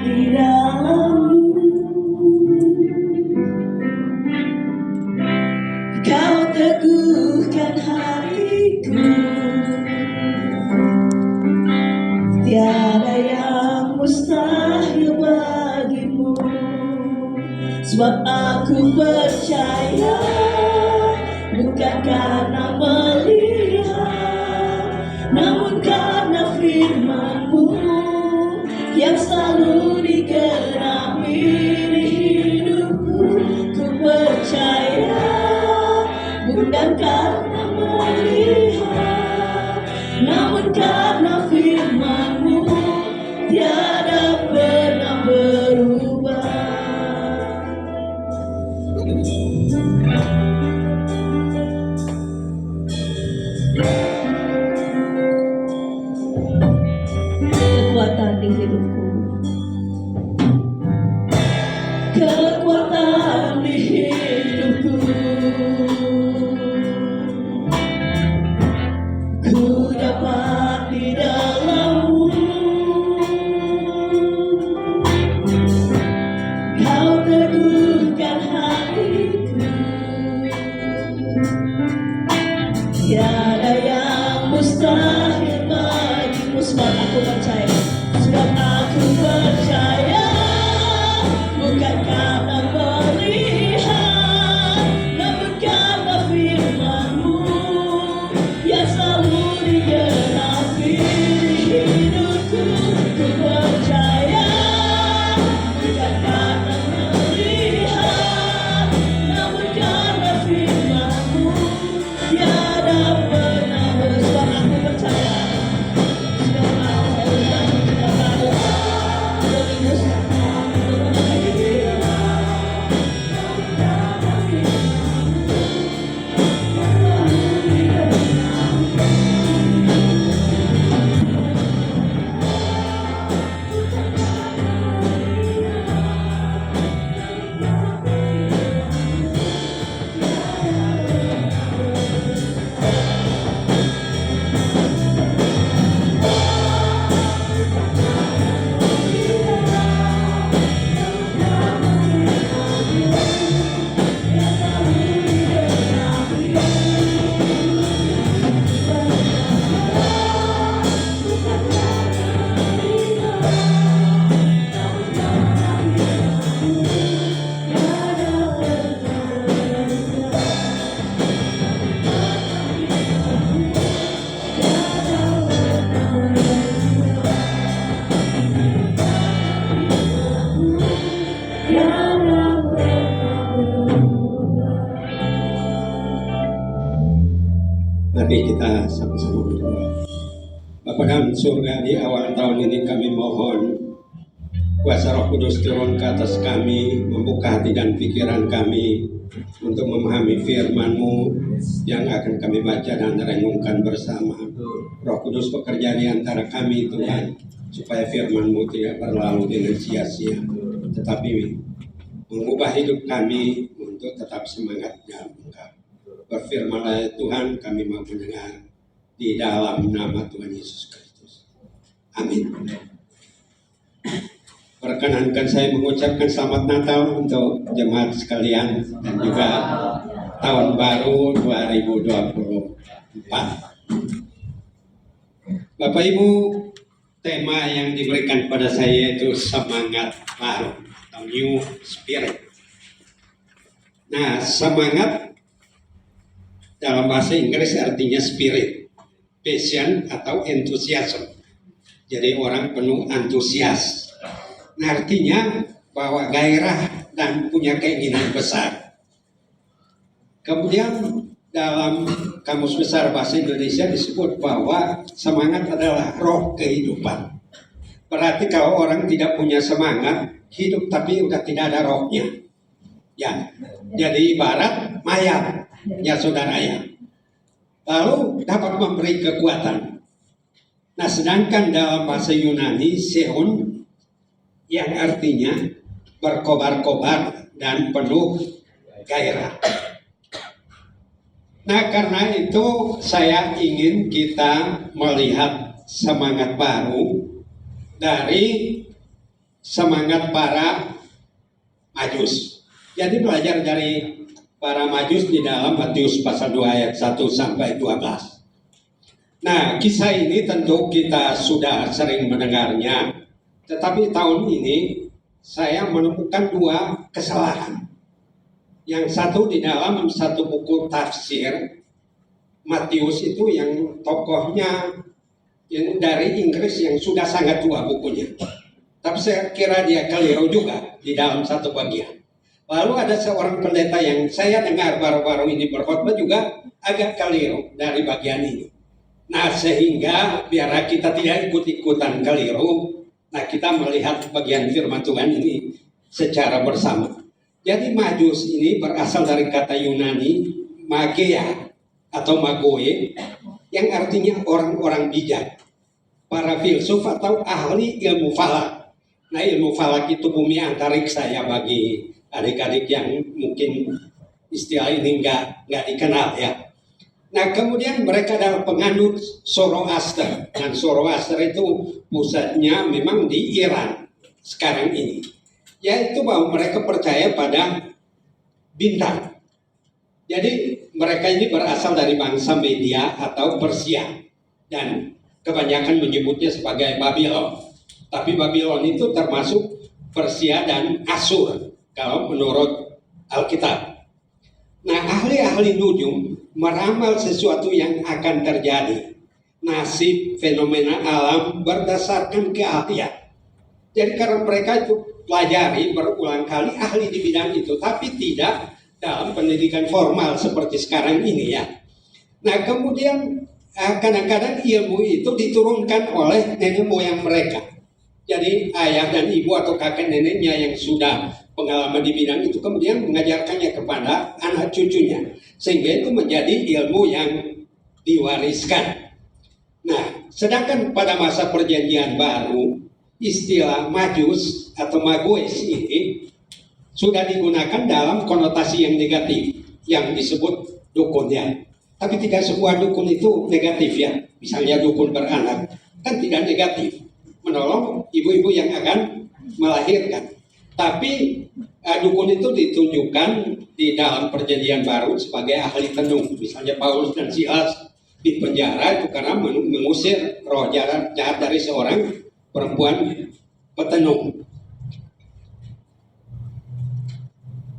di dalammu. Kau teguhkan hatiku, tiada yang mustahil bagimu. Sebab aku percaya, bukan karena melihat, namun karena firman-Mu yang selalu digenapi di hidupku. Ku percaya, bukan karena melihat, namun karena firman-Mu tiada pernah berubah. Kekuatan di hidupku, kekuatan di hidupku, ku dapat di dalam-Mu. Kau teguhkan hatiku, tiada yang mustahil bagimu. Sebab aku percaya, sebab aku percaya, bukan karena melihat, namun karena firman-Mu yang selalu digenapi di hidupku. Ku percaya, bukan karena melihat, namun karena firman-Mu tiada pernah berubah. Aku percaya, mari kita sama-sama berdoa. Bapa dalam surga, di awal tahun ini kami mohon kuasa Roh Kudus turun ke atas kami, membuka hati dan pikiran kami untuk memahami firman-Mu yang akan kami baca dan renungkan bersama. Roh Kudus bekerja di antara kami Tuhan, supaya firman-Mu tidak berlalu dengan sia-sia, tetapi mengubah hidup kami untuk tetap semangat dalam Engkau. Berfirmanlah Tuhan, kami mau mendengar di dalam nama Tuhan Yesus Kristus. Amin. Perkenankan saya mengucapkan selamat Natal untuk jemaat sekalian dan juga tahun baru 2024. Bapak Ibu, tema yang diberikan pada saya itu semangat baru atau new spirit. Nah, semangat dalam bahasa Inggris artinya spirit, passion atau enthusiasm. Jadi orang penuh antusias. Nah, artinya bahwa gairah dan punya keinginan besar. Kemudian dalam Kamus Besar Bahasa Indonesia disebut bahwa semangat adalah roh kehidupan. Berarti kalau orang tidak punya semangat, hidup tapi udah tidak ada rohnya. Ya, jadi ibarat mayat. Ya saudara ya, lalu dapat memberi kekuatan. Nah, sedangkan dalam bahasa Yunani seon yang artinya berkobar-kobar dan penuh gairah. Nah, karena itu saya ingin kita melihat semangat baru dari semangat para Majus. Jadi belajar dari para Majus di dalam Matius pasal 2 ayat 1 sampai 12. Nah, kisah ini tentu kita sudah sering mendengarnya, tetapi tahun ini saya menemukan dua kesalahan. Yang satu di dalam satu buku tafsir Matius itu yang tokohnya yang dari Inggris yang sudah sangat tua bukunya. Tapi saya kira dia keliru juga di dalam satu bagian. Lalu ada seorang pendeta yang saya dengar baru-baru ini berkhotbah juga agak keliru dari bagian ini. Nah, sehingga biar kita tidak ikut-ikutan keliru, nah kita melihat bagian firman Tuhan ini secara bersama. Jadi Majus ini berasal dari kata Yunani magea atau magoe yang artinya orang-orang bijak, para filsuf atau ahli ilmu falak. Nah, ilmu falak itu bumi antariksa ya bagi adik-adik yang mungkin istilah ini nggak dikenal ya. Nah, kemudian mereka adalah penganut Zoroaster, dan Zoroaster itu pusatnya memang di Iran sekarang ini. Yaitu bahwa mereka percaya pada bintang. Jadi mereka ini berasal dari bangsa Media atau Persia, dan kebanyakan menyebutnya sebagai Babylon. Tapi Babylon itu termasuk Persia dan Asur kalau menurut Alkitab. Nah, ahli-ahli nujum meramal sesuatu yang akan terjadi, nasib fenomena alam berdasarkan keahlian. Jadi karena mereka itu pelajari berulang kali ahli di bidang itu, tapi tidak dalam pendidikan formal seperti sekarang ini ya. Nah, kemudian kadang-kadang ilmu itu diturunkan oleh nenek moyang mereka. Jadi ayah dan ibu atau kakek neneknya yang sudah pengalaman di bidang itu kemudian mengajarkannya kepada anak cucunya, sehingga itu menjadi ilmu yang diwariskan. Nah, sedangkan pada masa perjanjian baru istilah Majus atau Magoes ini sudah digunakan dalam konotasi yang negatif yang disebut dukun ya. Tapi tidak semua dukun itu negatif ya. Misalnya dukun beranak kan tidak negatif, menolong ibu-ibu yang akan melahirkan. Tapi dukun itu ditunjukkan di dalam perjanjian baru sebagai ahli tenung. Misalnya Paulus dan Silas di penjara itu karena mengusir roh jahat dari seorang perempuan petenung.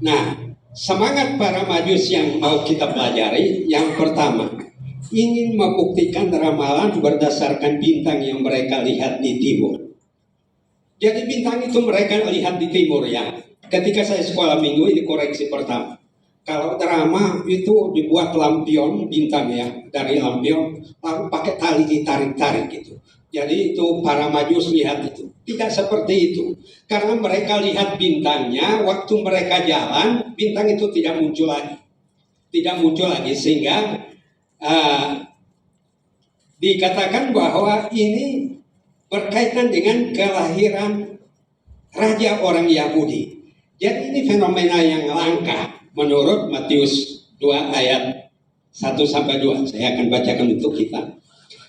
Nah, semangat para Majus yang mau kita pelajari, yang pertama, ingin membuktikan ramalan berdasarkan bintang yang mereka lihat di timur. Jadi bintang itu mereka lihat di timur ya. Ketika saya sekolah minggu ini koreksi pertama. Kalau drama itu dibuat lampion bintang ya, dari lampion lalu pakai tali ditarik-tarik gitu. Jadi itu para Majus lihat itu. Tidak seperti itu. Karena mereka lihat bintangnya, waktu mereka jalan, bintang itu tidak muncul lagi. Tidak muncul lagi, sehingga dikatakan bahwa ini berkaitan dengan kelahiran raja orang Yahudi. Jadi ini fenomena yang langka menurut Matius 2 ayat 1-2. Saya akan bacakan untuk kita.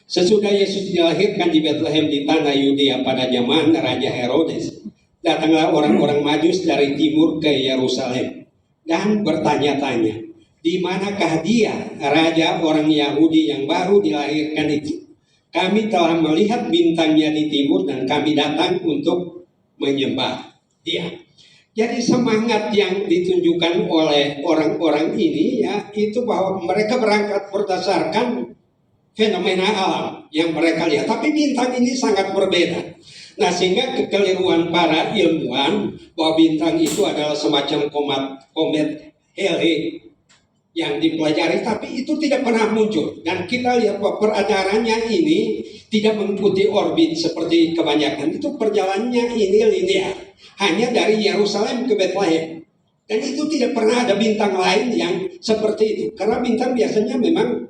Sesudah Yesus dilahirkan di Bethlehem di tanah Yudea pada zaman Raja Herodes, datanglah orang-orang Majus dari timur ke Yerusalem dan bertanya-tanya, di manakah dia, raja orang Yahudi yang baru dilahirkan itu? Kami telah melihat bintangnya di timur dan kami datang untuk menyembah dia. Jadi semangat yang ditunjukkan oleh orang-orang ini ya, itu bahwa mereka berangkat berdasarkan fenomena alam yang mereka lihat. Tapi bintang ini sangat berbeda. Nah, sehingga kekeliruan para ilmuwan bahwa bintang itu adalah semacam komet Hale yang dipelajari, tapi itu tidak pernah muncul. Dan kita lihat bahwa peradarannya ini tidak mengikuti orbit seperti kebanyakan. Itu perjalanannya ini linear, hanya dari Yerusalem ke Bethlehem. Dan itu tidak pernah ada bintang lain yang seperti itu. Karena bintang biasanya memang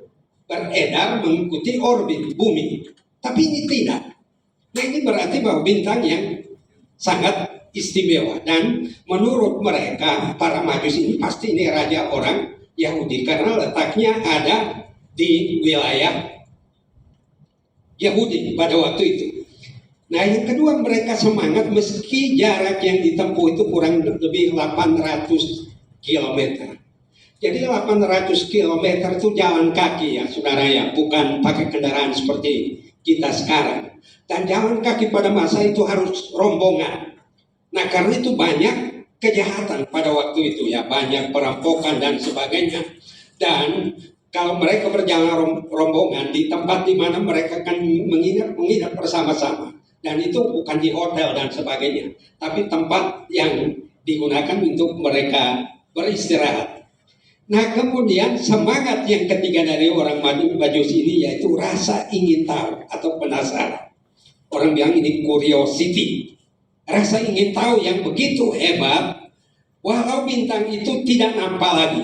beredar mengikuti orbit bumi, tapi ini tidak. Nah, ini berarti bahwa bintang yang sangat istimewa, dan menurut mereka para Majus ini pasti ini raja orang Yahudi karena letaknya ada di wilayah Yahudi pada waktu itu. Nah, yang kedua, mereka semangat meski jarak yang ditempuh itu kurang lebih 800 km. Jadi 800 km itu jalan kaki ya saudara ya, bukan pakai kendaraan seperti kita sekarang. Dan jalan kaki pada masa itu harus rombongan. Nah, karena itu banyak kejahatan pada waktu itu ya, banyak perampokan dan sebagainya. Dan kalau mereka berjalan rombongan di tempat di mana mereka akan menginap bersama-sama. Dan itu bukan di hotel dan sebagainya, tapi tempat yang digunakan untuk mereka beristirahat. Nah, kemudian semangat yang ketiga dari orang Majus ini yaitu rasa ingin tahu atau penasaran. Orang bilang ini curiosity. Rasa ingin tahu yang begitu hebat, walau bintang itu tidak nampak lagi.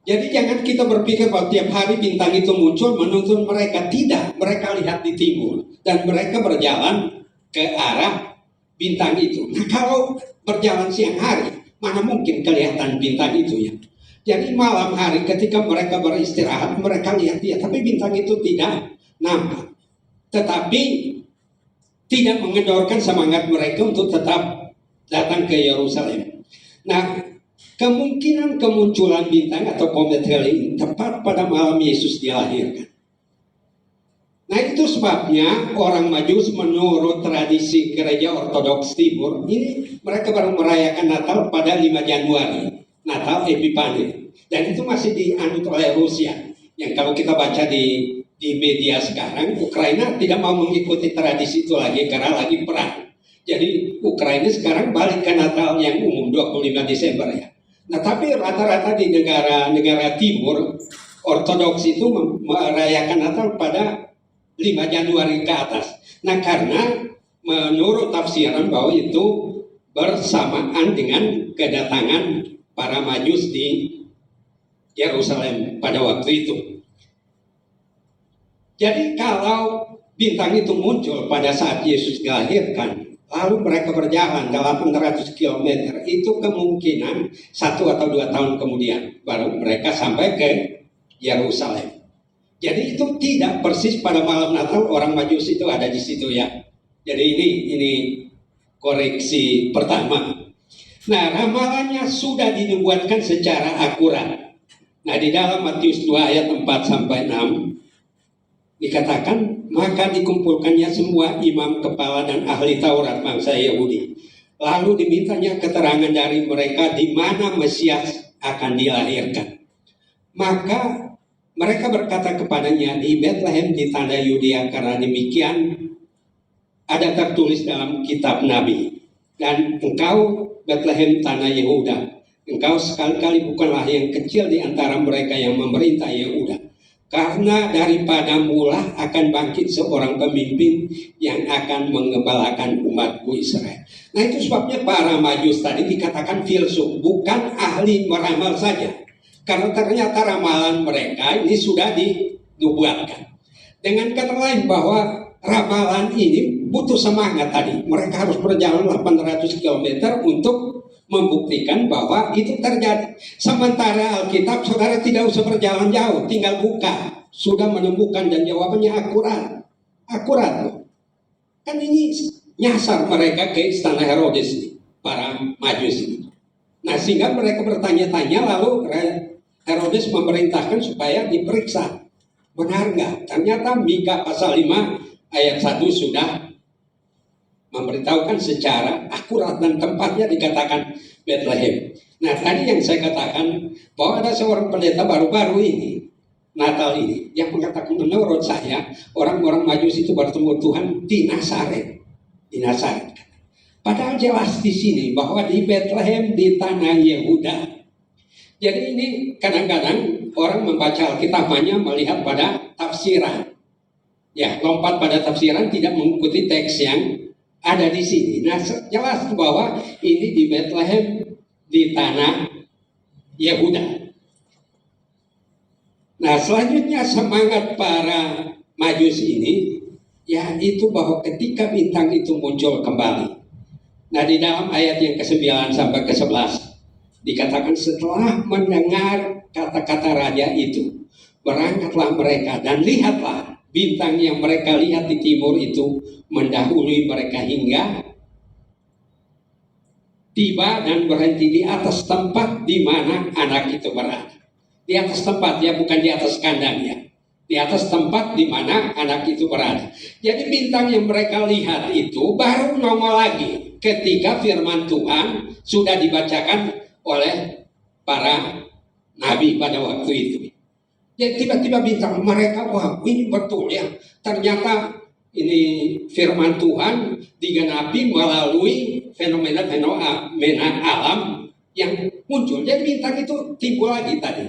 Jadi jangan kita berpikir bahwa tiap hari bintang itu muncul menuntun mereka. Tidak, mereka lihat di timur dan mereka berjalan ke arah bintang itu. Nah, kalau berjalan siang hari, mana mungkin kelihatan bintang itu ya. Jadi malam hari ketika mereka beristirahat, mereka lihat dia, tapi bintang itu tidak nampak. Tetapi tidak mengendorkan semangat mereka untuk tetap datang ke Yerusalem. Nah, kemungkinan kemunculan bintang atau komet Halley tepat pada malam Yesus dilahirkan. Nah, itu sebabnya orang Majus menurut tradisi gereja Ortodoks Timur ini mereka baru merayakan Natal pada 5 Januari, Natal Epifani. Dan itu masih dianut oleh Rusia. Yang kalau kita baca di media sekarang, Ukraina tidak mau mengikuti tradisi itu lagi karena lagi perang. Jadi Ukraina sekarang balik ke Natal yang umum 25 Desember ya. Nah, tapi rata-rata di negara Timur Ortodoks itu merayakan Natal pada 5 Januari ke atas. Nah, karena menurut tafsiran bahwa itu bersamaan dengan kedatangan para Majus di Yerusalem pada waktu itu. Jadi kalau bintang itu muncul pada saat Yesus dilahirkan, lalu mereka berjalan 800 km, itu kemungkinan 1 atau 2 tahun kemudian baru mereka sampai ke Yerusalem. Jadi itu tidak persis pada malam Natal orang Majus itu ada di situ ya. Jadi ini koreksi pertama. Nah, ramalannya sudah dinubuatkan secara akurat. Nah, di dalam Matius 2 ayat 4 sampai 6 dikatakan, maka dikumpulkannya semua imam kepala dan ahli Taurat bangsa Yahudi. Lalu dimintanya keterangan dari mereka di mana Mesias akan dilahirkan. Maka mereka berkata kepadanya, di Bethlehem di tanah Yudea, karena demikian ada tertulis dalam kitab Nabi. Dan engkau Bethlehem tanah Yehuda, engkau sekali-kali bukanlah yang kecil di antara mereka yang memerintah Yehuda. Karena daripadamu lah akan bangkit seorang pemimpin yang akan mengembalakan umatku Israel. Nah, itu sebabnya para Majus tadi dikatakan filsuf, bukan ahli meramal saja. Karena ternyata ramalan mereka ini sudah dinubuatkan. Dengan kata lain bahwa ramalan ini butuh semangat tadi. Mereka harus berjalan 800 km untuk membuktikan bahwa itu terjadi. Sementara Alkitab saudara tidak usah berjalan jauh, tinggal buka, sudah menemukan dan jawabannya akurat. Kan ini nyasar mereka ke istana Herodes ini, para Majus ini. Nah, sehingga mereka bertanya-tanya, lalu Herodes memerintahkan supaya diperiksa, benar nggak? Ternyata Mika pasal 5 ayat 1 sudah memberitahukan secara akurat dan tempatnya dikatakan Bethlehem. Nah, tadi yang saya katakan bahwa ada seorang pendeta baru-baru ini, Natal ini, yang mengatakan menurut saya orang-orang Majus itu bertemu Tuhan di Nazaret. Di Nazaret. Padahal jelas di sini bahwa di Bethlehem di tanah Yehuda. Jadi ini kadang-kadang orang membaca Alkitab hanya melihat pada tafsiran. Ya, lompat pada tafsiran, tidak mengikuti teks yang ada di sini. Nah, jelas bahwa ini di Bethlehem di tanah Yehuda. Nah, selanjutnya semangat para Majus ini yaitu bahwa ketika bintang itu muncul kembali. Nah, di dalam ayat yang ke-9 sampai ke-11 dikatakan setelah mendengar kata-kata raja itu, berangkatlah mereka dan lihatlah bintang yang mereka lihat di timur itu mendahului mereka hingga tiba dan berhenti di atas tempat di mana anak itu berada. Di atas tempat ya, bukan di atas kandang ya. Di atas tempat di mana anak itu berada. Jadi bintang yang mereka lihat itu baru nongol lagi ketika firman Tuhan sudah dibacakan oleh para nabi pada waktu itu. Jadi tiba-tiba bintang mereka, wah ini betul ya. Ternyata ini firman Tuhan digenapi melalui fenomena alam yang muncul. Jadi bintang itu timbul lagi tadi.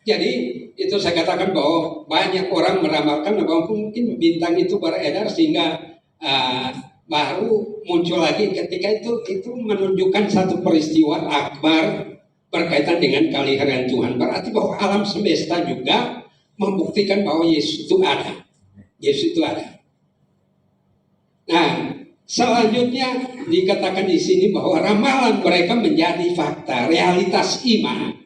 Jadi itu saya katakan bahwa banyak orang meramalkan bahwa mungkin bintang itu beredar sehingga baru muncul lagi ketika itu menunjukkan satu peristiwa akbar berkaitan dengan kaliharan Tuhan. Berarti bahwa alam semesta juga membuktikan bahwa Yesus itu ada. Yesus itu ada. Nah, selanjutnya dikatakan di sini bahwa ramalan mereka menjadi fakta, realitas iman.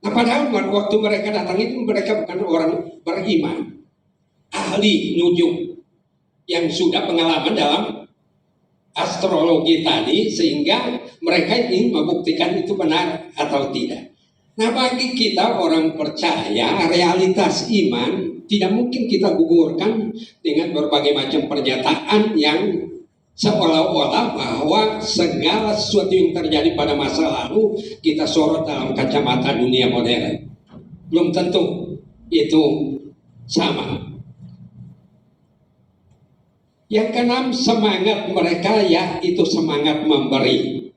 Nah, padahal waktu mereka datang itu mereka bukan orang beriman, ahli nujum yang sudah pengalaman dalam astrologi tadi, sehingga mereka ingin membuktikan itu benar atau tidak. Nah, bagi kita orang percaya, realitas iman tidak mungkin kita gugurkan dengan berbagai macam pernyataan yang seolah-olah bahwa segala sesuatu yang terjadi pada masa lalu kita sorot dalam kacamata dunia modern. Belum tentu itu sama. Yang keenam, semangat mereka yaitu semangat memberi.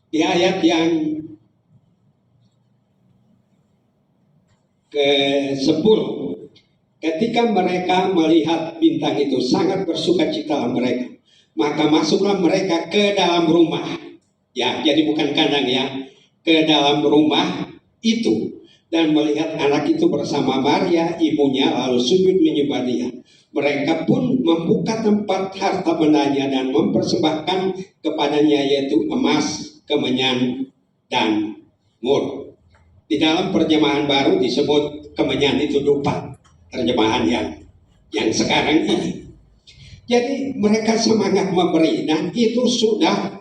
Di ayat yang ke-10, ketika mereka melihat bintang itu sangat bersukacita mereka, maka masuklah mereka ke dalam rumah. Ya, jadi bukan kandang ya, ke dalam rumah itu dan melihat anak itu bersama Maria ibunya, lalu sujud menyembah dia. Mereka pun membuka tempat harta bendanya dan mempersembahkan kepadanya yaitu emas, kemenyan, dan mur. Di dalam terjemahan baru disebut kemenyan itu dupa, terjemahan yang sekarang ini. Jadi mereka semangat memberi dan itu sudah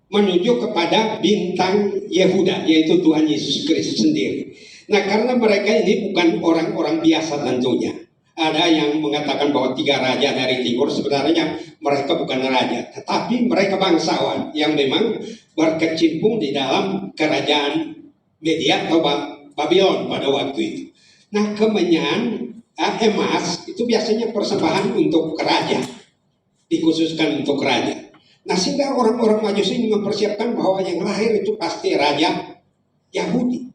menuju kepada bintang Yehuda, yaitu Tuhan Yesus Kristus sendiri. Nah, karena mereka ini bukan orang-orang biasa tentunya. Ada yang mengatakan bahwa 3 raja dari timur, sebenarnya mereka bukan raja, tetapi mereka bangsawan yang memang berkecimpung di dalam kerajaan Media atau Babylon pada waktu itu. Nah, kemenyan, emas itu biasanya persembahan untuk raja, dikhususkan untuk raja. Nah, sehingga orang-orang Majusi ini mempersiapkan bahwa yang lahir itu pasti raja Yahuda.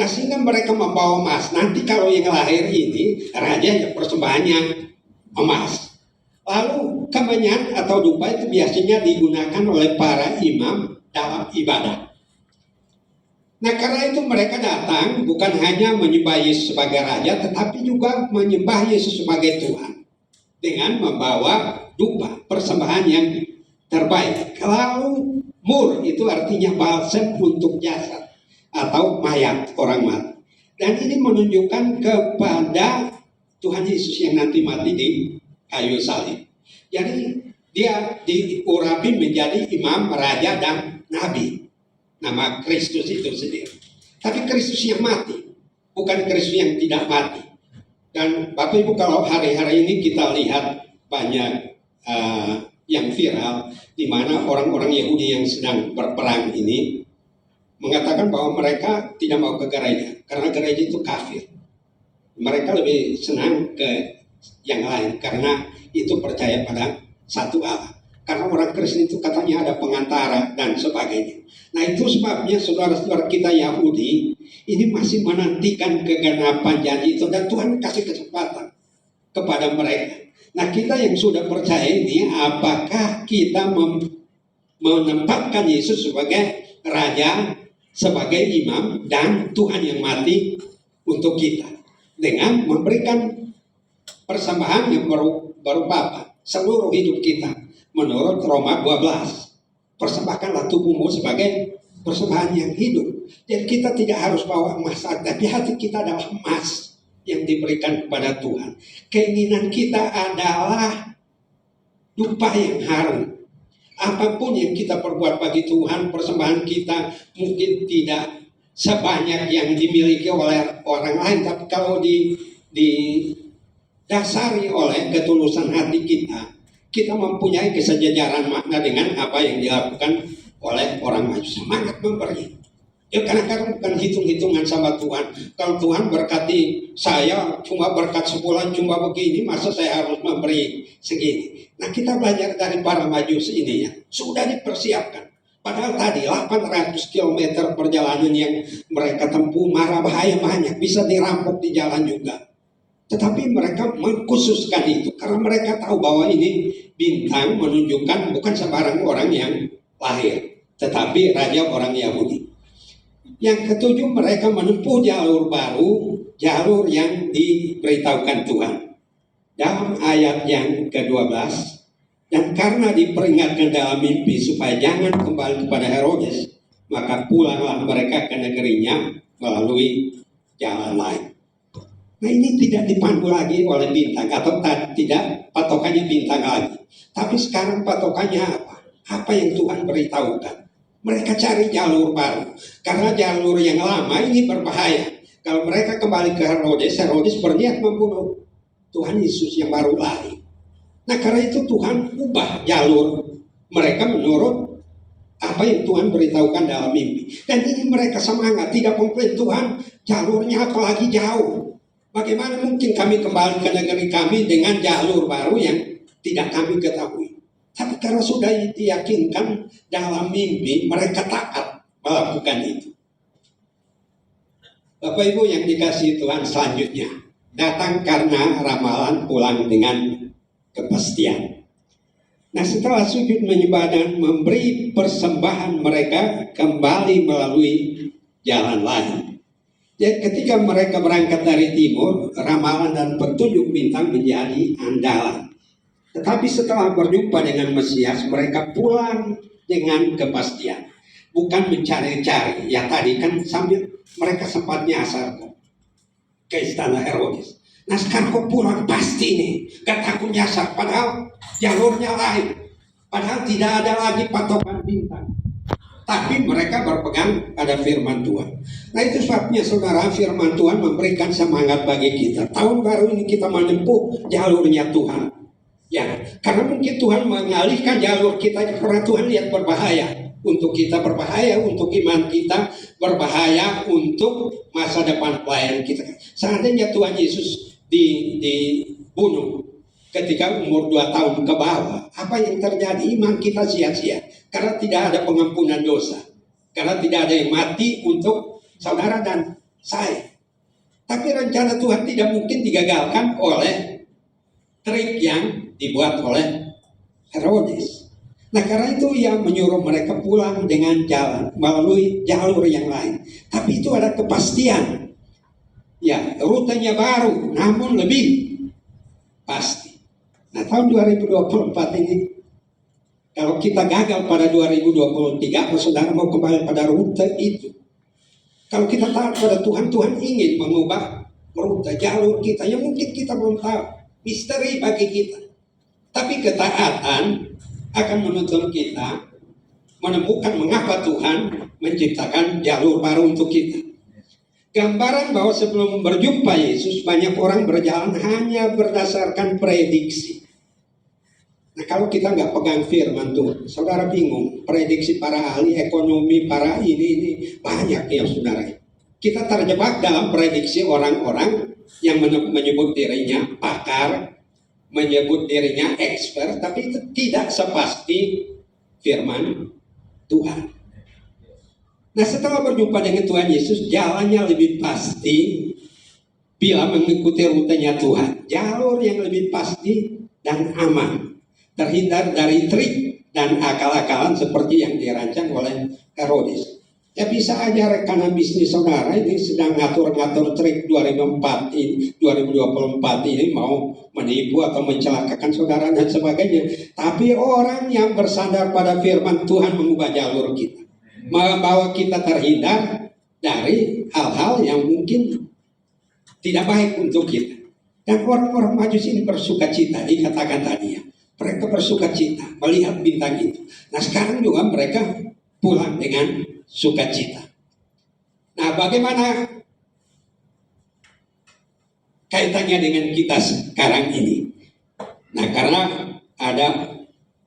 Nah, sehingga mereka membawa emas. Nanti kalau yang lahir ini raja yang persembahannya emas. Lalu kemenyan atau dupa itu biasanya digunakan oleh para imam dalam ibadah. Nah, karena itu mereka datang bukan hanya menyembah Yesus sebagai raja, tetapi juga menyembah Yesus sebagai Tuhan dengan membawa dupa, persembahan yang terbaik. Lalu mur itu artinya balsam untuk jasad atau mayat orang mati. Dan ini menunjukkan kepada Tuhan Yesus yang nanti mati di kayu salib. Jadi dia diurapi menjadi imam, raja, dan nabi. Nama Kristus itu sendiri. Tapi Kristus yang mati, bukan Kristus yang tidak mati. Dan Bapak Ibu, kalau hari-hari ini kita lihat banyak yang viral, di mana orang-orang Yahudi yang sedang berperang ini mengatakan bahwa mereka tidak mau ke gereja karena gereja itu kafir. Mereka lebih senang ke yang lain karena itu percaya pada satu Allah. Karena orang Kristen itu katanya ada pengantara dan sebagainya. Nah, itu sebabnya saudara-saudara kita Yahudi ini masih menantikan kegenapan janji itu, dan Tuhan kasih kesempatan kepada mereka. Nah, kita yang sudah percaya ini, apakah kita menempatkan Yesus sebagai raja, sebagai imam, dan Tuhan yang mati untuk kita dengan memberikan persembahan yang berupa apa? Seluruh hidup kita. Menurut Roma 12, persembahkanlah tubuhmu sebagai persembahan yang hidup. Jadi kita tidak harus bawa emas, tapi hati kita adalah emas. yang diberikan kepada Tuhan. Keinginan kita adalah dupa yang harum. Apapun yang kita perbuat bagi Tuhan, persembahan kita mungkin tidak sebanyak yang dimiliki oleh orang lain, tapi kalau didasari oleh ketulusan hati kita, kita mempunyai kesejajaran makna dengan apa yang dilakukan oleh orang lain. Semangat memberi. Ya kadang-kadang bukan hitung-hitungan sama Tuhan. Kalau Tuhan berkati saya cuma berkat sebulan cuma begini, masa saya harus memberi segini. Nah kita belajar dari para majus ini ya, sudah dipersiapkan. Padahal tadi 800 km perjalanan yang mereka tempuh, mara bahaya banyak, bisa dirampok di jalan juga. Tetapi mereka mengkhususkan itu karena mereka tahu bahwa ini bintang menunjukkan bukan sembarang orang yang lahir, tetapi raja orang Yahudi. Yang ketujuh, mereka menempuh jalur baru, jalur yang diberitahukan Tuhan. Dalam ayat yang ke-12, dan karena diperingatkan dalam mimpi supaya jangan kembali kepada Herodes, maka pulanglah mereka ke negerinya melalui jalan lain. Nah ini tidak dipandu lagi oleh bintang atau tidak patokannya bintang lagi. Tapi sekarang patokannya apa? Apa yang Tuhan beritahukan? Mereka cari jalur baru. Karena jalur yang lama ini berbahaya. Kalau mereka kembali ke Herodes, Herodes berniat membunuh Tuhan Yesus yang baru lahir. Nah karena itu Tuhan ubah jalur mereka menurut apa yang Tuhan beritahukan dalam mimpi. Dan ini mereka semangat, tidak komplain, Tuhan jalurnya apalagi jauh. Bagaimana mungkin kami kembali ke negeri kami dengan jalur baru yang tidak kami ketahui. Tapi karena sudah diyakinkan dalam mimpi, mereka taat melakukan itu. Bapak Ibu yang dikasihi Tuhan, selanjutnya datang karena ramalan, pulang dengan kepastian. Nah setelah sujud menyembah dan memberi persembahan, mereka kembali melalui jalan lain. Jadi ketika mereka berangkat dari timur, ramalan dan petunjuk bintang menjadi andalan. Tetapi setelah berjumpa dengan Mesias, mereka pulang dengan kepastian. Bukan mencari-cari. Ya tadi kan sambil mereka sempat nyasar ke istana Herodes. Nah sekarang kok pulang pasti nih. Gak takut nyasar. Padahal jalurnya lain. Padahal tidak ada lagi patokan bintang. Tapi mereka berpegang pada firman Tuhan. Nah itu sebabnya saudara, firman Tuhan memberikan semangat bagi kita. Tahun baru ini kita menempuh jalurnya Tuhan. Ya, karena mungkin Tuhan mengalihkan jalur kita karena Tuhan lihat berbahaya. Untuk kita berbahaya, untuk iman kita berbahaya, untuk masa depan pelayan kita. Seandainya Tuhan Yesus dibunuh ketika umur 2 tahun ke bawah, apa yang terjadi? Iman kita sia-sia karena tidak ada pengampunan dosa, karena tidak ada yang mati untuk saudara dan saya. Tapi rencana Tuhan tidak mungkin digagalkan oleh trik yang dibuat oleh Herodes. Nah karena itu ia menyuruh mereka pulang dengan jalan melalui jalur yang lain. Tapi itu ada kepastian. Ya, rutenya baru namun lebih pasti. Nah tahun 2024 ini, kalau kita gagal pada 2023, saudara mau kembali pada rute itu. Kalau kita taat pada Tuhan, Tuhan ingin mengubah rute jalur kita yang mungkin kita belum tahu, misteri bagi kita. Tapi ketaatan akan menuntun kita menemukan mengapa Tuhan menciptakan jalur baru untuk kita. Gambaran bahwa sebelum berjumpa Yesus, banyak orang berjalan hanya berdasarkan prediksi. Nah kalau kita nggak pegang firman Tuhan, saudara bingung. Prediksi para ahli ekonomi, para ini banyak ya saudara. Kita terjebak dalam prediksi orang-orang yang menyebut dirinya pakar, menyebut dirinya expert, tapi itu tidak sepasti firman Tuhan. Nah setelah berjumpa dengan Tuhan Yesus, jalannya lebih pasti bila mengikuti rutenya Tuhan. Jalur yang lebih pasti dan aman. Terhindar dari trik dan akal-akalan seperti yang dirancang oleh Herodes. Ya bisa aja rekanan bisnis saudara ini sedang ngatur-ngatur trik 2024 ini mau menipu atau mencelakakan saudara dan sebagainya. Tapi orang yang bersandar pada firman Tuhan mengubah jalur kita, membawa kita terhindar dari hal-hal yang mungkin tidak baik untuk kita. Dan orang-orang Majus ini bersuka cita, dikatakan tadi ya. Mereka bersuka cita melihat bintang itu. Nah sekarang juga mereka pulang dengan sukacita. Nah bagaimana kaitannya dengan kita sekarang ini? Nah karena ada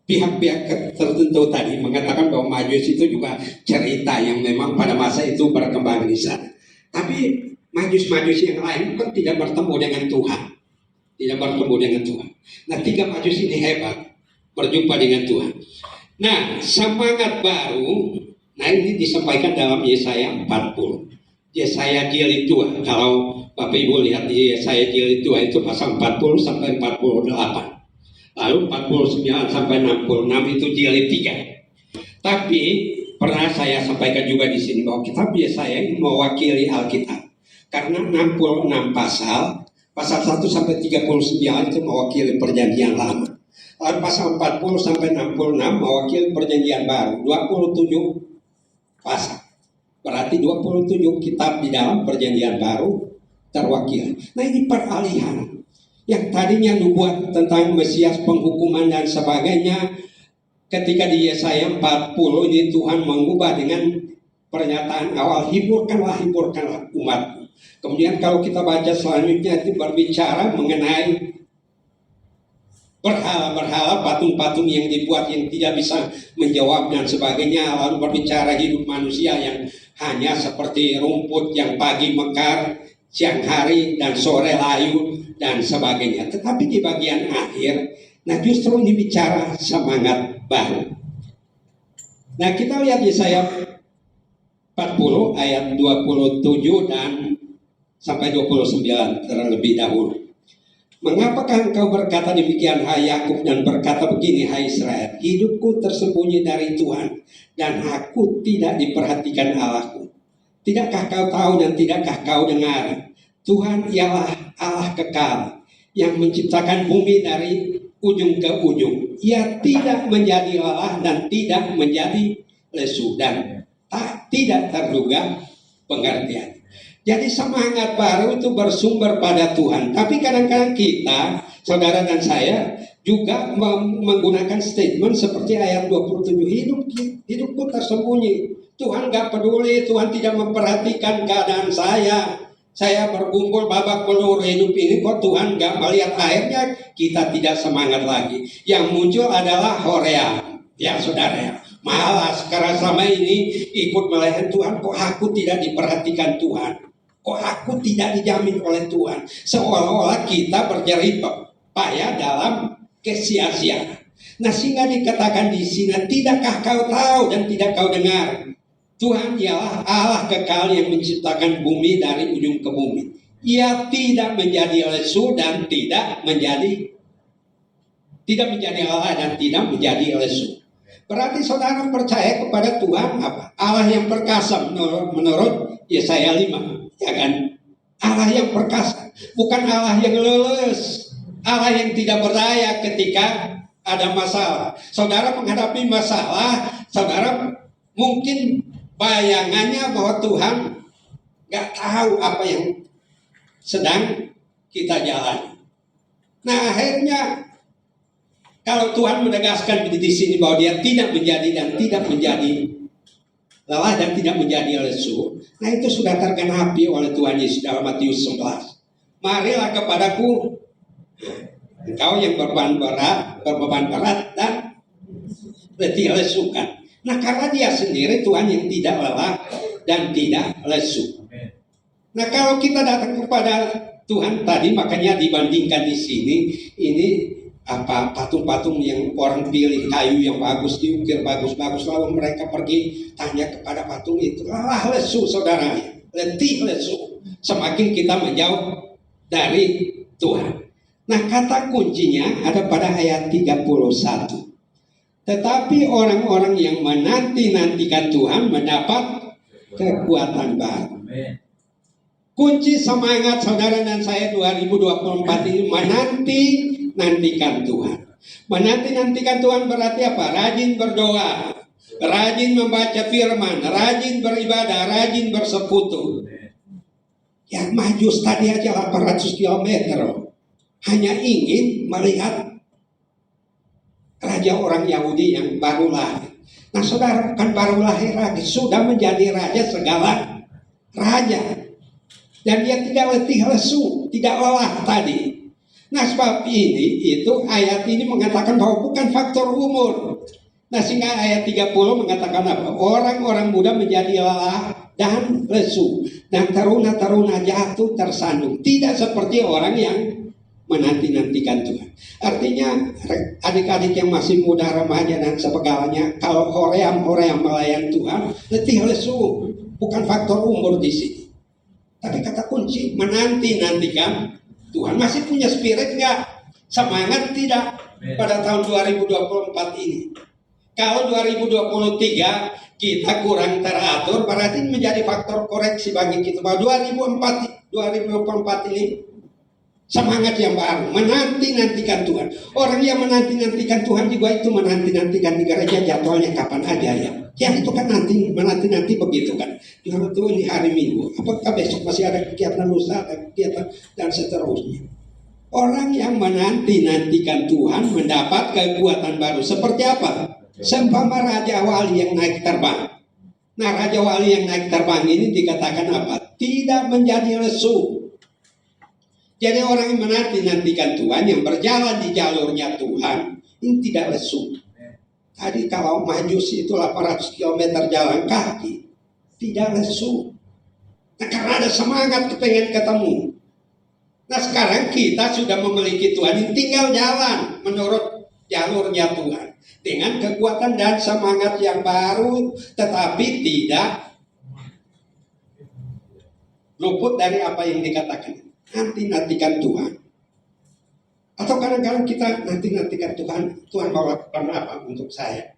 pihak-pihak tertentu tadi mengatakan bahwa Majus itu juga cerita yang memang pada masa itu berkembang di sana. Tapi Majus-Majus yang lain kan tidak bertemu dengan Tuhan. Tidak bertemu dengan Tuhan. Nah 3 Majus ini hebat berjumpa dengan Tuhan. Nah semangat baru, nah ini disampaikan dalam Yesaya 40. Yesaya jilid 2. Kalau Bapak Ibu lihat di Yesaya jilid 2 itu pasal 40 sampai 48. Lalu 49 sampai 66 itu jilid 3. Tapi pernah saya sampaikan juga di sini bahwa kitab Yesaya ini mewakili Alkitab. Karena 66 pasal 1 sampai 39 itu mewakili perjanjian lama. Lalu pasal 40 sampai 66 mewakili perjanjian baru, 27 pasal. Berarti 27 kitab di dalam perjanjian baru terwakili. Nah ini peralihan. Yang tadinya nubuat tentang Mesias, penghukuman dan sebagainya, ketika di Yesaya 40 ini Tuhan mengubah dengan pernyataan awal, hiburkanlah umatku. Kemudian kalau kita baca selanjutnya itu berbicara mengenai berhala-berhala, patung-patung yang dibuat yang tidak bisa menjawab dan sebagainya. Lalu berbicara hidup manusia yang hanya seperti rumput yang pagi mekar, siang hari dan sore layu dan sebagainya. Tetapi di bagian akhir, nah justru ini bicara semangat baru. Nah kita lihat Yesaya 40 ayat 27 dan sampai 29 terlebih dahulu. Mengapakah engkau berkata demikian hai Yakub dan berkata begini hai Israel, hidupku tersembunyi dari Tuhan dan aku tidak diperhatikan Allahku. Tidakkah kau tahu dan tidakkah kau dengar? Tuhan ialah Allah kekal yang menciptakan bumi dari ujung ke ujung. Ia tidak menjadi lelah dan tidak menjadi lesu dan tidak terduga pengertian. Jadi semangat baru itu bersumber pada Tuhan. Tapi kadang-kadang kita, saudara dan saya, juga menggunakan statement seperti ayat 27. Hidupku tersembunyi. Tuhan gak peduli, Tuhan tidak memperhatikan keadaan saya. Saya berkumpul babak belur hidup ini, kok Tuhan gak melihat. Akhirnya kita tidak semangat lagi. Yang muncul adalah Horea. Ya saudara, malas karena selama ini ikut melayani Tuhan, kok aku tidak diperhatikan Tuhan. Kok aku tidak dijamin oleh Tuhan. Seolah-olah kita berjerih payah dalam kesia-siaan. Nah sehingga dikatakan di sini, tidakkah kau tahu dan tidak kau dengar? Tuhan ialah Allah kekal yang menciptakan bumi dari ujung ke bumi. Ia tidak menjadi lesu dan tidak menjadi lelah dan tidak menjadi lesu. Berarti saudara percaya kepada Tuhan apa? Allah yang perkasa menurut Yesaya 5. Ya kan? Allah yang perkasa, bukan Allah yang leles, Allah yang tidak berdaya ketika ada masalah. Saudara menghadapi masalah, saudara mungkin bayangannya bahwa Tuhan gak tahu apa yang sedang kita jalani. Nah akhirnya kalau Tuhan menegaskan di sini bahwa Dia tidak menjadi dan tidak menjadi lelah dan tidak menjadi lesu, nah itu sudah tergenapi oleh Tuhan Yesus dalam Matius 11. Marilah kepadaku engkau yang berbeban berat dan letih lesukan. Nah karena Dia sendiri Tuhan yang tidak lelah dan tidak lesu. Nah kalau kita datang kepada Tuhan tadi, makanya dibandingkan di sini ini patung-patung yang orang pilih kayu yang bagus, diukir bagus-bagus, lalu mereka pergi tanya kepada patung itu, lelah lesu saudara, letih lesu, semakin kita menjauh dari Tuhan. Nah kata kuncinya ada pada ayat 31. Tetapi orang-orang yang menanti-nantikan Tuhan mendapat kekuatan baru. Kunci semangat saudara dan saya 2024 ini menanti-nantikan Tuhan. Menanti-nantikan Tuhan berarti apa? Rajin berdoa, rajin membaca firman, rajin beribadah, rajin bersekutu. Ya Majus tadi aja 800 kilometer hanya ingin melihat raja orang Yahudi yang baru lahir. Nah saudara, bukan baru lahir lagi, sudah menjadi raja segala raja. Dan dia tidak letih lesu, tidak lelah tadi. Nah sebab ini, itu ayat ini mengatakan bahwa bukan faktor umur. Nah sehingga ayat 30 mengatakan apa? Orang-orang muda menjadi lelah dan lesu, dan taruna-taruna jatuh tersandung. Tidak seperti orang yang menanti-nantikan Tuhan. Artinya adik-adik yang masih muda, remaja dan sebagainya, kalau hoream melayan Tuhan, letih lesu, bukan faktor umur di sini. Tapi kata kunci menanti-nantikan Tuhan. Masih punya spirit nggak? Semangat tidak pada tahun 2024 ini? Kalau 2023 kita kurang teratur, berarti menjadi faktor koreksi bagi kita. Bahwa 2024 ini semangat yang baru, menanti-nantikan Tuhan. Orang yang menanti-nantikan Tuhan juga itu menanti-nantikan di gereja jadwalnya kapan aja ya. Yang itu kan menanti-nanti begitu kan. Yang itu ini hari Minggu, apakah besok masih ada kegiatan lusa, ada kegiatan dan seterusnya. Orang yang menanti-nantikan Tuhan mendapat kekuatan baru. Seperti apa? Seumpama Raja Wali yang naik terbang. Nah Raja Wali yang naik terbang ini dikatakan apa? Tidak menjadi lesu. Jadi orang yang menanti-nantikan Tuhan, yang berjalan di jalurnya Tuhan, ini tidak lesu. Tadi kalau Majus itu 800 km jalan kaki, tidak lesu. Nah karena ada semangat kepengen ketemu. Nah sekarang kita sudah memiliki Tuhan, yang tinggal jalan menurut jalurnya Tuhan. Dengan kekuatan dan semangat yang baru, tetapi tidak luput dari apa yang dikatakan. Nanti-nantikan Tuhan. Atau kadang-kadang kita nanti-nantikan Tuhan. Tuhan mau lakukan apa untuk saya?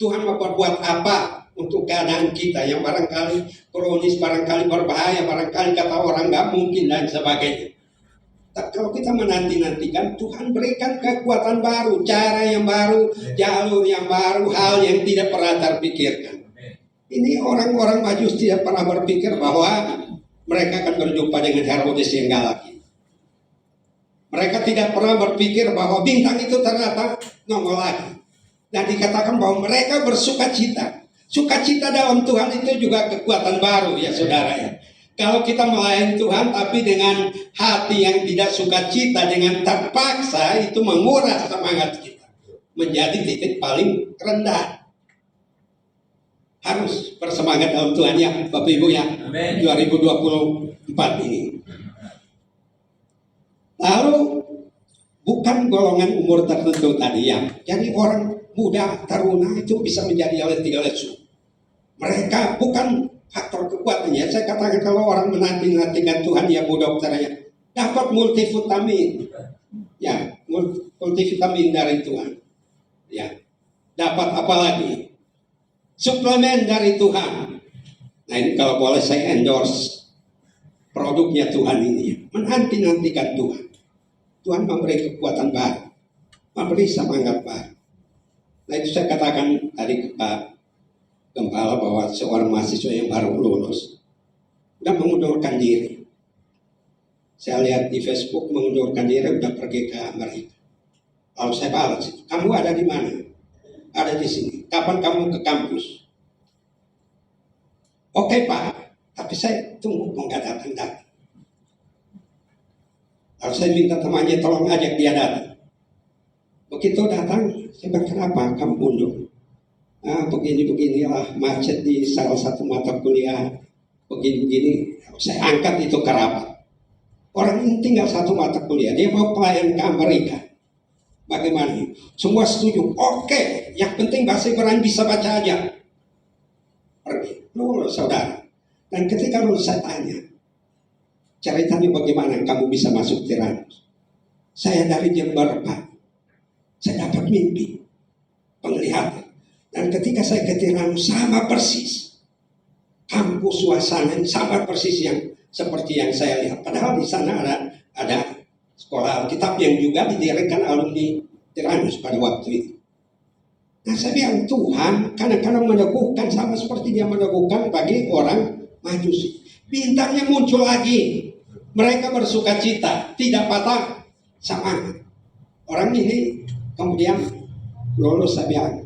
Tuhan mau berbuat apa untuk keadaan kita yang barangkali kronis, barangkali berbahaya, barangkali kata orang nggak mungkin dan sebagainya. Tapi kalau kita menanti-nantikan, Tuhan berikan kekuatan baru, cara yang baru, jalur yang baru, hal yang tidak pernah terpikirkan. Ini orang-orang Majus tidak pernah berpikir bahwa mereka akan berjumpa dengan Herodes yang galak. Mereka tidak pernah berpikir bahwa bintang itu ternyata nongol lagi. Dan dikatakan bahwa mereka bersuka cita. Sukacita dalam Tuhan itu juga kekuatan baru ya saudara ya. Kalau kita melayani Tuhan tapi dengan hati yang tidak sukacita, dengan terpaksa, itu menguras semangat kita. Menjadi titik paling rendah. Harus bersemangat dalam Tuhan ya Bapak Ibu ya. Amen. 2024 ini. Lalu bukan golongan umur tertentu tadi ya. Jadi orang muda, taruna itu bisa menjadi letih lesu. Mereka bukan faktor kekuatannya. Saya katakan kalau orang menanti-nantikan Tuhan ya Bu dokternya dapat multivitamin. Ya, multivitamin dari Tuhan. Ya. Dapat apa lagi? Suplemen dari Tuhan. Nah ini kalau boleh saya endorse produknya Tuhan ini. Menanti-nantikan Tuhan. Tuhan memberi kekuatan baru. Memberi semangat baru. Nah itu saya katakan tadi ke Pak Gembala bahwa seorang mahasiswa yang baru lulus sudah mengundurkan diri. Saya lihat di Facebook mengundurkan diri, sudah pergi ke Amerika. Lalu saya balas, kamu ada di mana? Ada di sini. Kapan kamu ke kampus? Oke Pak, tapi saya tunggu kok nggak datang. Lalu saya minta temannya tolong ajak dia datang. Begitu datang, saya bilang kenapa kamu mundur? Beginilah macet di salah satu mata kuliah, begini. Saya angkat itu ke rapat. Orang ini tinggal satu mata kuliah, dia mau pelayan ke Amerika. Bagaimana? Semua setuju. Oke, yang penting bahasa Ibrani bisa baca aja. Pergi, lulus saudara. Dan ketika lulus saya tanya, ceritanya bagaimana kamu bisa masuk Tiranus? Saya dari Jember Pak. Saya dapat mimpi, penglihatan. Dan ketika saya ke Tiranus sama persis. Kampus suasana sama persis yang seperti yang saya lihat. Padahal di sana ada sekolah Alkitab yang juga didirikan alumni Tiranus pada waktu itu. Nah saya bilang Tuhan kadang-kadang meneguhkan sama seperti dia meneguhkan bagi orang Majusi. Bintangnya muncul lagi. Mereka bersuka cita, tidak patah semangat. Orang ini kemudian lulus, saya bilang,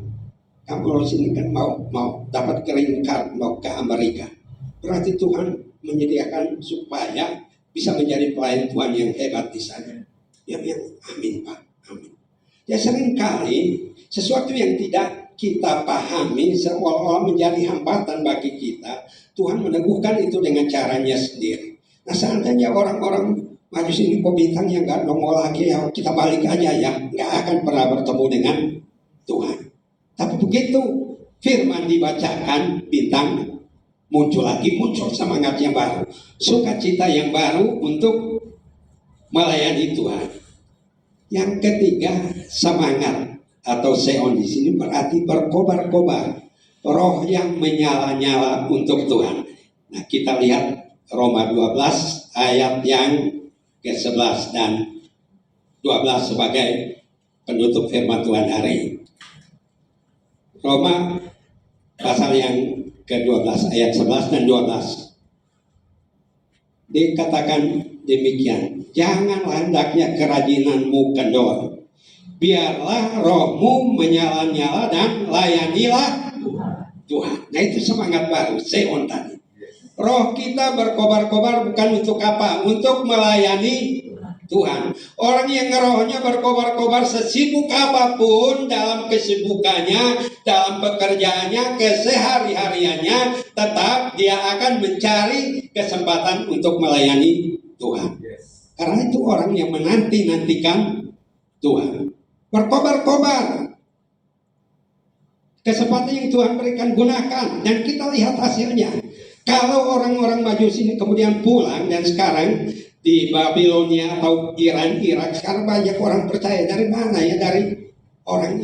kamu lulus ini kan mau dapat green card, mau ke Amerika. Berarti Tuhan menyediakan supaya bisa menjadi pelayan Tuhan yang hebat di sana. Ya, amin Pak, amin. Ya seringkali sesuatu yang tidak kita pahami seolah-olah menjadi hambatan bagi kita, Tuhan meneguhkan itu dengan caranya sendiri. Nah seandainya orang-orang Majus ini pembintang yang gak nongol lagi, ya kita balik aja ya, gak akan pernah bertemu dengan Tuhan. Tapi begitu firman dibacakan, bintang muncul lagi, muncul semangat yang baru, sukacita yang baru untuk melayani Tuhan. Yang ketiga, semangat atau seon di sini berarti berkobar-kobar, roh yang menyala-nyala untuk Tuhan. Nah, kita lihat Roma 12 ayat yang ke-11 dan 12 sebagai penutup firman Tuhan hari ini. Roma pasal yang ke-12 ayat 11 dan 12 dikatakan demikian, janganlah hendaknya kerajinanmu kendor, biarlah rohmu menyala-nyala dan layanilah Tuhan. Nah itu semangat baru, seon tadi. Roh kita berkobar-kobar bukan untuk apa? Untuk melayani Tuhan. Orang yang rohnya berkobar-kobar sesibuk apapun dalam kesibukannya, dalam pekerjaannya, kesehari-hariannya, tetap dia akan mencari kesempatan untuk melayani Tuhan. Karena itu orang yang menanti-nantikan Tuhan. Berkobar-kobar. Kesempatan yang Tuhan berikan gunakan. Dan kita lihat hasilnya. Kalau orang-orang Majus ini kemudian pulang dan sekarang di Babilonia atau Iran, Irak, sekarang banyak orang percaya. Dari mana ya? Dari orang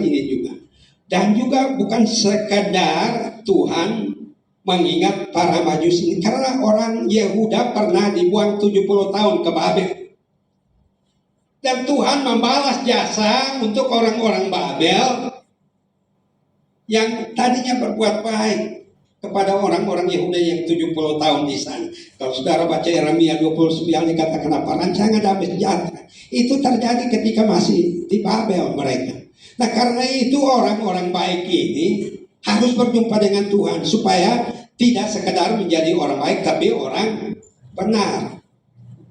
ini juga. Dan juga bukan sekadar Tuhan mengingat para Majus ini, karena orang Yehuda pernah dibuang 70 tahun ke Babel. Dan Tuhan membalas jasa untuk orang-orang Babel yang tadinya berbuat baik kepada orang-orang Yehuda yang 70 tahun di sana. Kalau saudara baca Yeremia 29 dikatakan apa? Rancangan damai sejahtera. Itu terjadi ketika masih di Babel mereka. Nah karena itu orang-orang baik ini harus berjumpa dengan Tuhan supaya tidak sekedar menjadi orang baik tapi orang benar.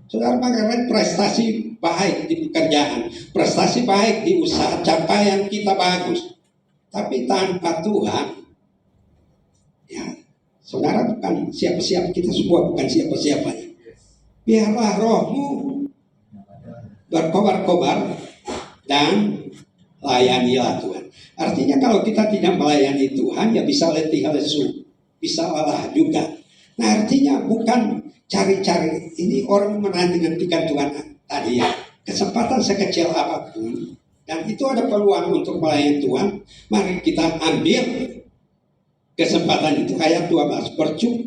Saudara mengatakan prestasi baik di pekerjaan, prestasi baik di usaha, capaian kita bagus. Tapi tanpa Tuhan, ya, saudara bukan siapa-siapa, kita semua bukan siapa-siapa. Biarlah rohmu berkobar-kobar dan layanilah Tuhan. Artinya kalau kita tidak melayani Tuhan, ya bisa letih lesu, bisa lelah juga. Nah artinya bukan cari-cari, ini orang menanti-nantikan Tuhan tadi ya. Kesempatan sekecil apapun, dan itu ada peluang untuk melayani Tuhan, mari kita ambil kesempatan itu. Ayat 12,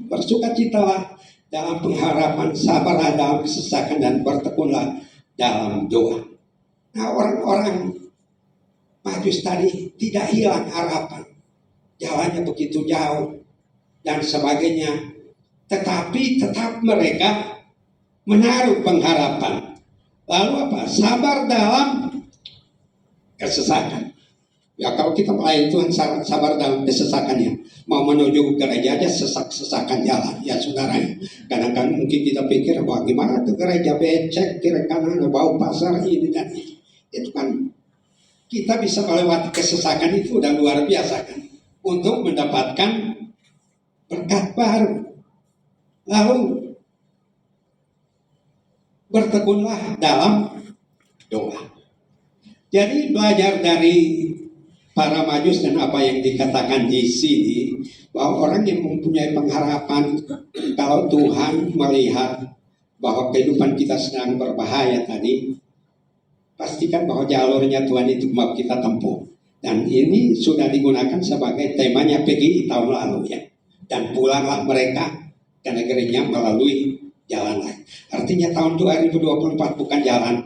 bersukacitalah dalam pengharapan, sabarlah dalam kesesakan, dan bertekunlah dalam doa. Nah orang-orang Majus tadi tidak hilang harapan, jalannya begitu jauh dan sebagainya, tetapi tetap mereka menaruh pengharapan. Lalu apa? Sabar dalam kesesakan. Ya kalau kita melayani Tuhan sabar dalam kesesakannya. Mau menuju gereja aja sesak-sesakan jalan. Ya saudara, kadang-kadang mungkin kita pikir bagaimana ke gereja, becek kiri kanan, bau pasar ini dan itu. Itu kan kita bisa melewati kesesakan itu udah luar biasa kan. Untuk mendapatkan berkat baru. Lalu bertekunlah dalam doa. Jadi belajar dari para Majus dan apa yang dikatakan di sini, bahwa orang yang mempunyai pengharapan, kalau Tuhan melihat bahwa kehidupan kita sedang berbahaya tadi, pastikan bahwa jalurnya Tuhan itu mau kita tempuh. Dan ini sudah digunakan sebagai temanya PGI tahun lalu ya. Dan pulanglah mereka ke negerinya melalui jalan lain. Artinya tahun 2024 bukan jalan,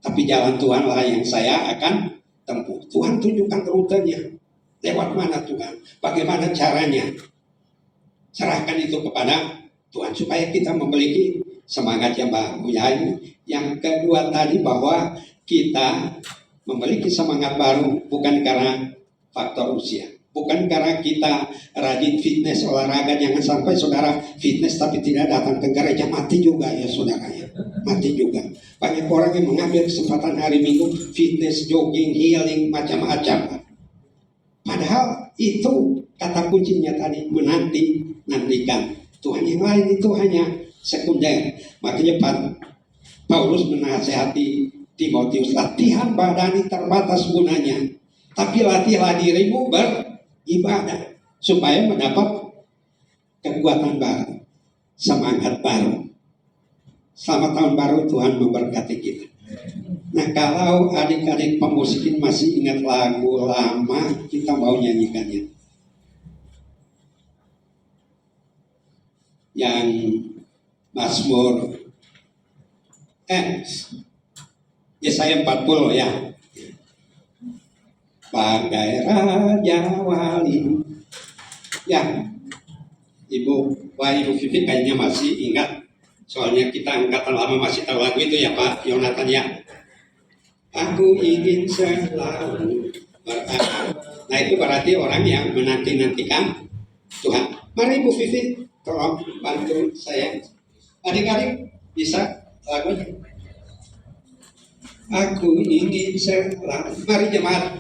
tapi jalan Tuhan lah yang saya akan tempuh. Tuhan tunjukkan rutenya. Lewat mana Tuhan? Bagaimana caranya? Serahkan itu kepada Tuhan supaya kita memiliki semangat yang baru ya. Yang kedua tadi bahwa kita memiliki semangat baru bukan karena faktor usia, bukan karena kita rajin fitness olahraga. Jangan sampai saudara fitness tapi tidak datang ke gereja, mati juga ya saudara ya, mati juga. Banyak orang yang mengambil kesempatan hari Minggu fitness, jogging, healing, macam-macam. Padahal itu kata kuncinya tadi, nantikan Tuhan. Yang lain itu hanya sekunder. Makanya Paulus menasihati Timotius, latihan badani terbatas gunanya, tapi latihlah dirimu beribadah supaya mendapat kekuatan baru, semangat baru. Selamat tahun baru, Tuhan memberkati kita. Nah, kalau adik-adik pemusikin masih ingat lagu lama, kita mau nyanyikannya. Yang Mazmur Yesaya 40 ya. Bagai Raja Wali. Ya, Ibu Vivi kayaknya masih ingat. Soalnya kita angkatan lama masih tahu lagu itu ya Pak Yonatan ya. Aku ingin selalu berada. Nah itu berarti orang yang menanti-nantikan Tuhan. Mari Ibu Vivi tolong bantu saya. Adik-adik bisa lagunya. Aku ingin selalu. Mari jemaat.